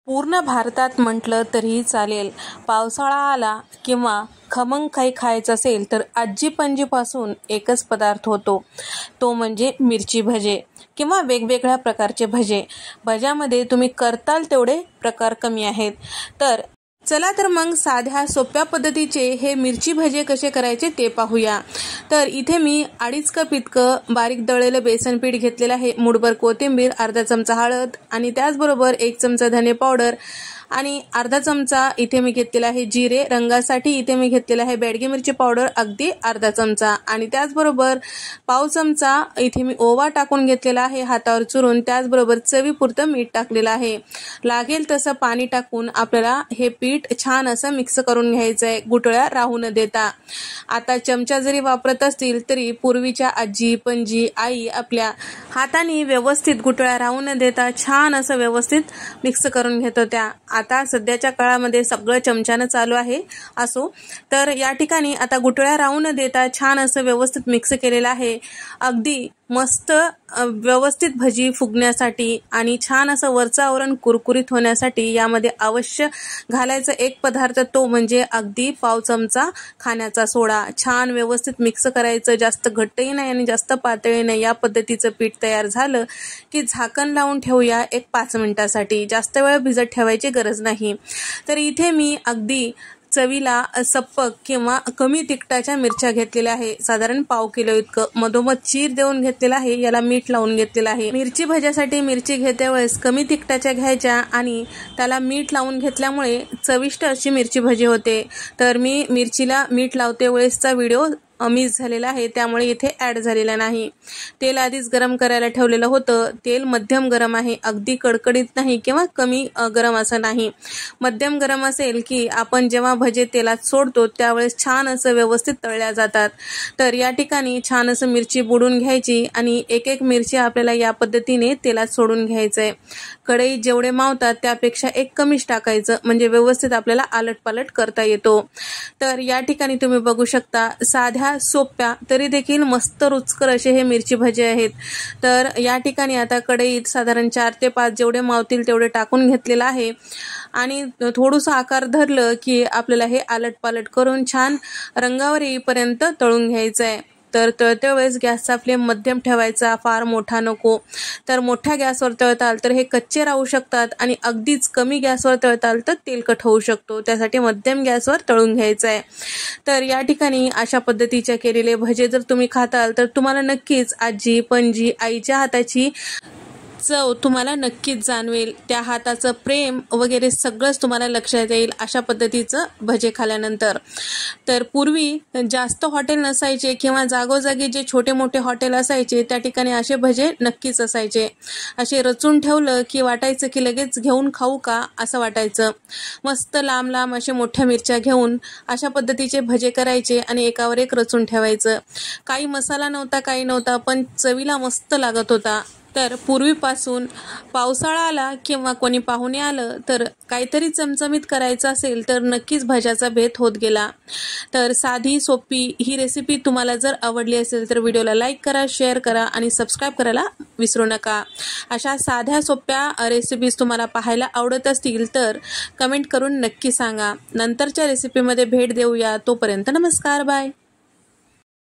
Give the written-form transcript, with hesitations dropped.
पूर्ण भारतात म्हटलं तरीही चालेल, पावसाळा आला किंवा खमंग काही खायचं असेल तर आजी पणजीपासून एकच पदार्थ होतो, तो म्हणजे मिरची भजे किंवा वेगवेगळ्या प्रकारचे भजे. भज्यामध्ये तुम्ही करताल तेवढे प्रकार कमी आहेत. तर चला तर मग साध्या सोप्या पद्धतीचे हे मिरची भजे कसे करायचे ते पाहूया. तर इथे मी 2.5 कप इतकं बारीक दळलेलं बेसन पीठ घेतलेलं आहे. मूठभर कोथिंबीर, अर्धा चमचा हळद आणि त्याचबरोबर 1 चमचा धने पावडर आणि अर्धा चमचा इथे मी घेतलेला आहे जिरे. रंगासाठी इथे मी घेतलेला आहे बेडगी मिरची पावडर अगदी अर्धा चमचा आणि त्याचबरोबर पाव चमचा इथे मी ओवा टाकून घेतलेला आहे हातावर चुरून. त्याचबरोबर चवीपुरतं मीठ टाकलेलं आहे. लागेल तसं पाणी टाकून आपल्याला हे पीठ छान असं मिक्स करून घ्यायचं आहे, गुठळ्या राहू न देता. आता चमचा जरी वापरत असतील तरी पूर्वीच्या आजी पणजी आई आपल्या हाताने व्यवस्थित गुठळ्या राहू न देता छान असं व्यवस्थित मिक्स करून घेत होत्या. आता सध्याच्या काळामध्ये सगळं चमच्यानं चालू आहे असो. तर या ठिकाणी आता गुठळ्या राहू न देता छान असं व्यवस्थित मिक्स केलेलं आहे. अगदी मस्त व्यवस्थित भजी फुगण्यासाठी आणि छान असं वरचं आवरण कुरकुरीत होण्यासाठी यामध्ये अवश्य घालायचा एक पदार्थ तो म्हणजे अगदी पाव चमचा खाण्याचा सोडा. छान व्यवस्थित मिक्स करायचं, जास्त घट्टही नाही आणि जास्त पातळही नाही. या पद्धतीचं पीठ तयार झालं की झाकण लावून ठेवूया एक 5 मिनिटासाठी. जास्त वेळ भिजत ठेवायची गरज नाही. तर इथे मी अगदी चवीला सप्पक किंवा कमी तिखटाच्या मिरच्या घेतलेल्या आहे, साधारण पाव किलो इतकं. मधोमध चीर देऊन घेतलेला आहे, याला मीठ लावून घेतलेलं आहे. मिरची भज्यासाठी मिरची घेते वेळेस कमी तिखटाच्या घ्यायच्या आणि त्याला मीठ लावून घेतल्यामुळे चविष्ट अशी मिरची भजी होते. तर मी मिरचीला मीठ लावते वेळेसचा व्हिडिओ मिस झालेला आहे, त्यामुळे इथे ॲड झालेला नाही. तेल आधीच गरम करायला ठेवलेलं होतं. तेल मध्यम गरम आहे, अगदी कडकडीत नाही किंवा कमी गरम असं नाही. मध्यम गरम असेल की आपण जेव्हा भजे तेलात सोडतो त्यावेळेस छान असं व्यवस्थित तळल्या जातात. तर या ठिकाणी छान असं मिरची बुडून घ्यायची आणि एक एक मिरची आपल्याला या पद्धतीने तेलात सोडून घ्यायचंय. कढईत जेवढे मावतात त्यापेक्षा एक कमीच टाकायचं, म्हणजे व्यवस्थित आपल्याला आलटपालट करता येतो. तर या ठिकाणी तुम्ही बघू शकता साध्या सोप्या तरी देखील मस्त रुचकर असे हे मिरची भजे आहेत. तर या ठिकाणी आता कढईत साधारण 4 ते 5 जेवढे मावतील तेवढे टाकून घेतलेलं आहे आणि थोडंसं आकार धरलं की आपल्याला हे आलटपालट करून छान रंगावर येईपर्यंत तळून घ्यायचं आहे. तर तळते वेळेस गॅसचा फ्लेम मध्यम ठेवायचा, फार मोठा नको. तर मोठ्या गॅसवर तळताल तर हे कच्चे राहू शकतात आणि अगदीच कमी गॅसवर तळताल तर तेलकट होऊ शकतो. त्यासाठी मध्यम गॅसवर तळून घ्यायचं आहे. तर या ठिकाणी अशा पद्धतीचे केलेले भजे जर तुम्ही खाताल तर तुम्हाला नक्कीच आजी पणजी आईच्या हाताची चव तुम्हाला नक्कीच जाणवेल. त्या हाताचं प्रेम वगैरे सगळंच तुम्हाला लक्षात येईल अशा पद्धतीचं भजे खाल्यानंतर. तर पूर्वी जास्त हॉटेल नसायचे किंवा जागोजागी जे छोटे मोठे हॉटेल असायचे त्या ठिकाणी असे भजे नक्कीच असायचे. असे रचून ठेवलं की वाटायचं की लगेच घेऊन खाऊ का असं वाटायचं. मस्त लांब लांब असे मोठ्या मिरच्या घेऊन अशा पद्धतीचे भजे करायचे आणि एकावर एक रचून ठेवायचं. काही मसाला नव्हता, काही नव्हता, पण चवीला मस्त लागत होता. तर पूर्वीपासून पावसाळा आला किंवा कोणी पाहुणे आलं तर काहीतरी चमचमीत करायचं असेल तर नक्कीच भज्याचा बेत होत गेला. तर साधी सोपी ही रेसिपी तुम्हाला जर आवडली असेल तर व्हिडिओला लाईक करा, शेअर करा आणि सबस्क्राईब करायला विसरू नका. अशा साध्या सोप्या रेसिपीज तुम्हाला पाहायला आवडत असतील तर कमेंट करून नक्की सांगा. नंतरच्या रेसिपीमध्ये भेट देऊया. तोपर्यंत नमस्कार, बाय.